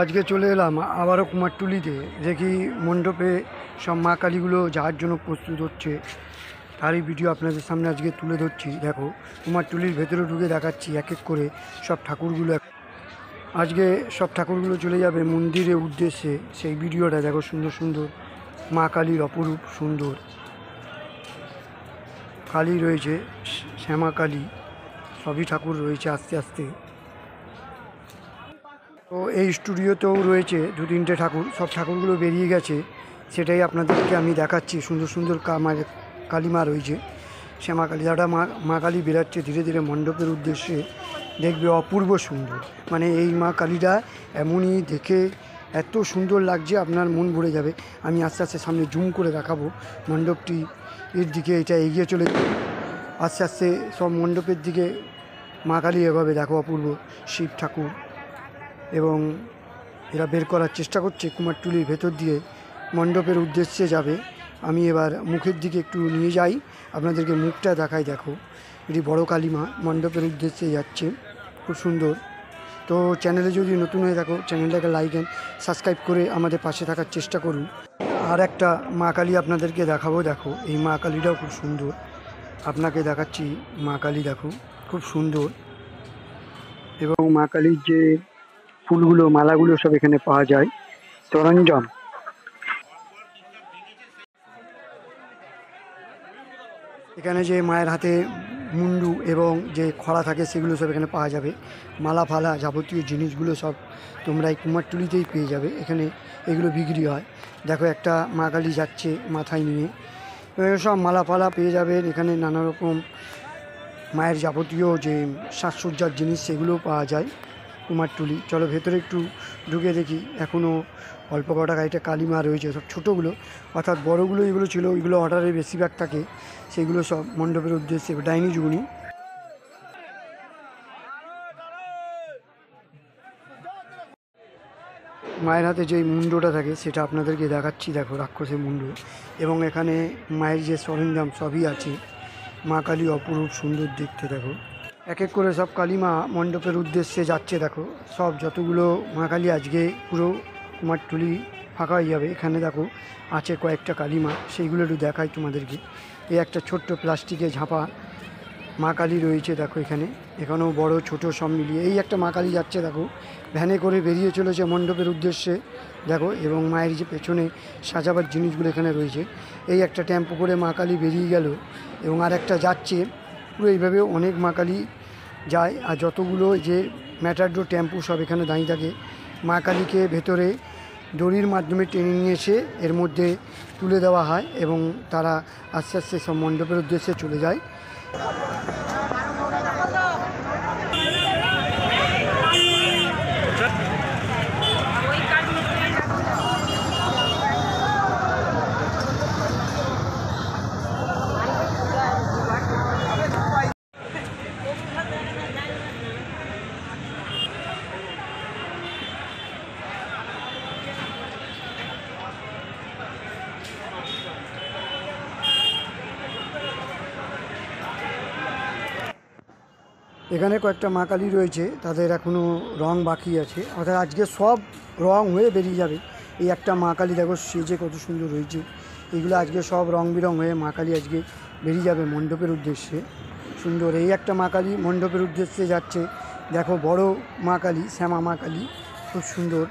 আজকে চলে এলাম আবারও কুমারটুলিতে। দেখি মণ্ডপে সব মা কালীগুলো যাওয়ার জন্য প্রস্তুত হচ্ছে, তারই ভিডিও আপনাদের সামনে আজকে তুলে ধরছি। দেখো কুমারটুলির ভেতরে ঢুকে দেখাচ্ছি এক এক করে সব ঠাকুরগুলো। আজকে সব ঠাকুরগুলো চলে যাবে মন্দিরের উদ্দেশ্যে, সেই ভিডিওটা দেখো। সুন্দর সুন্দর মা কালীর অপরূপ সুন্দর কালী রয়েছে, শ্যামা কালী, সবই ঠাকুর রয়েছে আস্তে আস্তে। তো এই স্টুডিওতেও রয়েছে দু তিনটে ঠাকুর, সব ঠাকুরগুলো বেরিয়ে গেছে, সেটাই আপনাদেরকে আমি দেখাচ্ছি। সুন্দর সুন্দর কালী মা রয়েছে, শ্যামা কালী। দাদা মা কালী বেরাচ্ছে ধীরে ধীরে মণ্ডপের উদ্দেশ্যে, দেখবে অপূর্ব সুন্দর। মানে এই মা কালীটা এমনই দেখে এত সুন্দর লাগছে, আপনার মন ভরে যাবে। আমি আস্তে আস্তে সামনে জুম করে দেখাবো মণ্ডপটি এর দিকে। এটা এগিয়ে চলে আস্তে আস্তে সব মণ্ডপের দিকে মা কালী এভাবে দেখো অপূর্ব শিব ঠাকুর। এবং এরা বের করার চেষ্টা করছে কুমারটুলির ভেতর দিয়ে মণ্ডপের উদ্দেশ্যে যাবে। আমি এবার মুখের দিকে একটু নিয়ে যাই, আপনাদেরকে মুখটা দেখাই। দেখো এটি বড় কালীমা মণ্ডপের উদ্দেশ্যে যাচ্ছে, খুব সুন্দর। তো চ্যানেলে যদি নতুন হয়ে থাকো চ্যানেলটাকে লাইক অ্যান্ড সাবস্ক্রাইব করে আমাদের পাশে থাকার চেষ্টা করুন। আর একটা মা কালী আপনাদেরকে দেখাবো। দেখো এই মা কালীটাও খুব সুন্দর, আপনাকে দেখাচ্ছি। মা কালী দেখো খুব সুন্দর। এবং মা কালীর যে ফুলগুলো মালাগুলো সব এখানে পাওয়া যায়, সরঞ্জাম। এখানে যে মায়ের হাতে মুন্ডু এবং যে খড়া থাকে সেগুলো সব এখানে পাওয়া যাবে। মালা ফালা যাবতীয় জিনিসগুলো সব তোমরা এই কুমারটুলিতেই পেয়ে যাবে। এখানে এগুলো বিক্রি হয়। দেখো একটা মা কালী যাচ্ছে মাথায় নিয়ে, সব মালা ফালা পেয়ে যাবেন এখানে। নানা রকম মায়ের যাবতীয় যে সাজসজ্জার জিনিস সেগুলোও পাওয়া যায় কুমারটুলি। চলো ভেতরে একটু ঢুকে দেখি। এখনও অল্প কটা গাড়িটা কালীমা রয়েছে, সব ছোটোগুলো, অর্থাৎ বড়োগুলো এগুলো ছিল, ওইগুলো অর্ডারে বেশিরভাগ থাকে, সেগুলো সব মণ্ডপের উদ্দেশ্যে ডাইনি যুগনি। মায়ের হাতে যেই মুন্ডটা থাকে সেটা আপনাদেরকে দেখাচ্ছি। দেখো রাক্ষসের মুন্ড। এবং এখানে মায়ের যে সরঞ্জাম সবই আছে। মা কালী অপরূপ সুন্দর দেখতে। দেখো এক এক করে সব কালীমা মণ্ডপের উদ্দেশ্যে যাচ্ছে। দেখো সব যতগুলো মা কালী আজকে পুরো কুমারটুলি ফাঁকা হয়ে যাবে। এখানে দেখো আছে কয়েকটা কালীমা, সেইগুলো একটু দেখাই তোমাদেরকে। এই একটা ছোট্ট প্লাস্টিকে ঝাঁপা মা কালী রয়েছে। দেখো এখানেও বড় ছোট সব মিলিয়ে এই একটা মা কালী যাচ্ছে। দেখো ভ্যানে করে বেরিয়ে চলেছে মণ্ডপের উদ্দেশ্যে। দেখো এবং মায়ের যে পেছনে সাজাবার জিনিসগুলো এখানে রয়েছে। এই একটা টেম্পো করে মা কালী বেরিয়ে গেল এবং আর একটা যাচ্ছে। পুরো এইভাবে অনেক মা কালী যায়। আর যতগুলো যে ম্যাটাডোর টেম্পু সব এখানে দাঁড়িয়ে থাকে, মা কালীকে ভেতরে দড়ির মাধ্যমে টেনে নিয়ে এসে এর মধ্যে তুলে দেওয়া হয় এবং তারা আস্তে আস্তে সব মণ্ডপের উদ্দেশ্যে চলে যায়। এখানে কয়েকটা মা কালী রয়েছে, তাদের এখনও রং বাকি আছে, অর্থাৎ আজকে সব রং হয়ে বেরিয়ে যাবে। এই একটা মা কালী দেখো সেজে কত সুন্দর হয়েছে। এগুলো আজকে সব রং বেরং হয়ে মা কালী আজকে বেরিয়ে যাবে মণ্ডপের উদ্দেশ্যে। সুন্দর এই একটা মা কালী মণ্ডপের উদ্দেশ্যে যাচ্ছে। দেখো বড় মা কালী, শ্যামা মা কালী, খুব সুন্দর,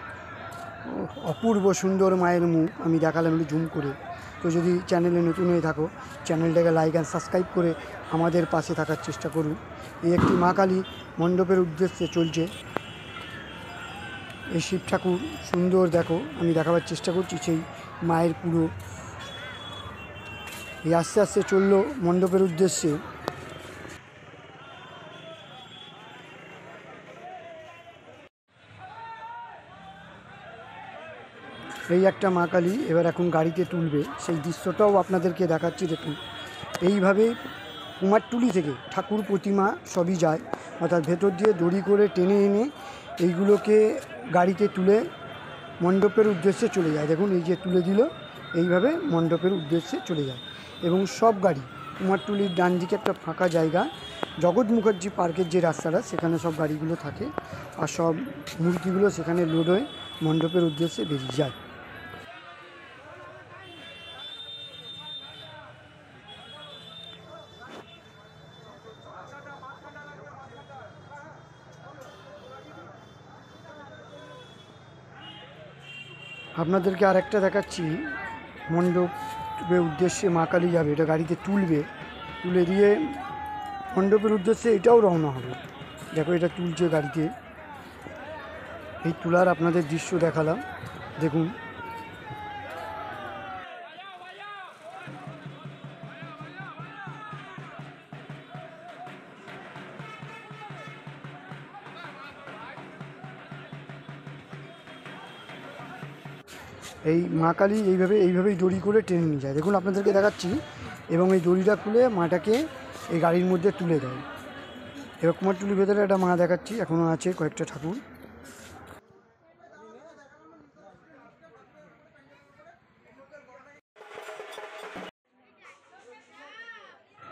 অপূর্ব সুন্দর মায়ের মুখ। আমি দেখালাম একটু জুম করে। তো যদি চ্যানেলে নতুন হয়ে থাকো চ্যানেলটাকে লাইক অ্যান্ড সাবস্ক্রাইব করে আমাদের পাশে থাকার চেষ্টা করুন। এই একটি মা কালী মণ্ডপের উদ্দেশ্যে চলছে। এই শিব ঠাকুর সুন্দর দেখো, আমি দেখাবার চেষ্টা করছি সেই মায়ের পুরো। এই আস্তে আস্তে চললো মণ্ডপের উদ্দেশ্যে। এই একটা মা কালী এবার এখন গাড়িতে তুলবে, সেই দৃশ্যটাও আপনাদেরকে দেখাচ্ছি। দেখুন এইভাবে কুমারটুলি থেকে ঠাকুর প্রতিমা সবই যায়, অর্থাৎ ভেতর দিয়ে দড়ি করে টেনে এনে এইগুলোকে গাড়িতে তুলে মণ্ডপের উদ্দেশ্যে চলে যায়। দেখুন এই যে তুলে দিল, এইভাবে মণ্ডপের উদ্দেশ্যে চলে যায়। এবং সব গাড়ি কুমারটুলির ডান দিকে একটা ফাঁকা জায়গা, জগৎ মুখার্জি পার্কের যে রাস্তাটা, সেখানে সব গাড়িগুলো থাকে আর সব মূর্তিগুলো সেখানে লোড হয়ে মণ্ডপের উদ্দেশ্যে বেরিয়ে যায়। আপনাদেরকে আরেকটা দেখাচ্ছি, মণ্ডপের উদ্দেশ্যে মা কালী যাবে, এটা গাড়িতে তুলে দিয়ে মণ্ডপের উদ্দেশ্যে এটাও রওনা হবে। দেখো এটা তুলছে গাড়িতে, এই তোলার আপনাদের দৃশ্য দেখালাম, দেখুন। এই মা কালী এইভাবেই দড়ি করে টেনে নিয়ে যায়, দেখুন আপনাদেরকে দেখাচ্ছি। এবং এই দড়িটা খুলে মাটাকে এই গাড়ির মধ্যে তুলে দেয়। এবার কুমারটুলির ভেতরে একটা মা দেখাচ্ছি, এখনও আছে কয়েকটা ঠাকুর।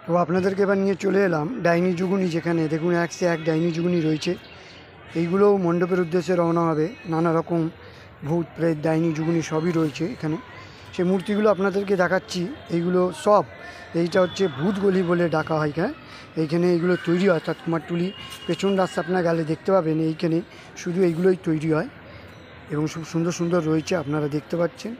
তো আপনাদেরকে এবার নিয়ে চলে এলাম ডাইনি যুগুনি, যেখানে দেখুন 1 से 1 ডাইনি যুগুনি রয়েছে। এইগুলোও মণ্ডপের উদ্দেশ্যে রওনা হবে। নানা রকম ভূত প্রেত ডাইনি যুগুনি সবই রয়েছে এখানে। সেই মূর্তিগুলো আপনাদেরকে দেখাচ্ছি। এইগুলো সব, এইটা হচ্ছে ভূত গলি বলে ডাকা হয়। হ্যাঁ, এইখানে এইগুলো তৈরি হয়, অর্থাৎ কুমারটুলি পেছন রাস্তা আপনার গেলে দেখতে পাবেন এইখানে শুধু এইগুলোই তৈরি হয় এবং খুব সুন্দর সুন্দর রয়েছে, আপনারা দেখতে পাচ্ছেন।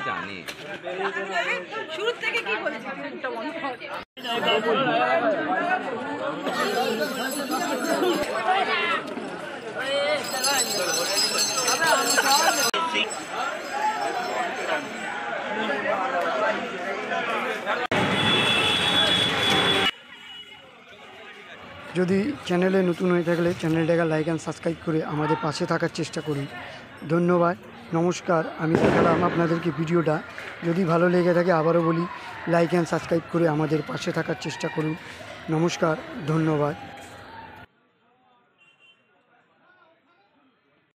জানি শুরু থেকে কি বলেছি যদি চ্যানেলে নতুন হয়ে থাকলে চ্যানেলটাকে লাইক অ্যান্ড সাবস্ক্রাইব করে আমাদের পাশে থাকার চেষ্টা করুন। ধন্যবাদ, নমস্কার। আমি দেখালাম আপনাদেরকে ভিডিওটা, যদি ভালো লেগে থাকে আবারও বলি লাইক অ্যান্ড সাবস্ক্রাইব করে আমাদের পাশে থাকার চেষ্টা করুন। নমস্কার, ধন্যবাদ।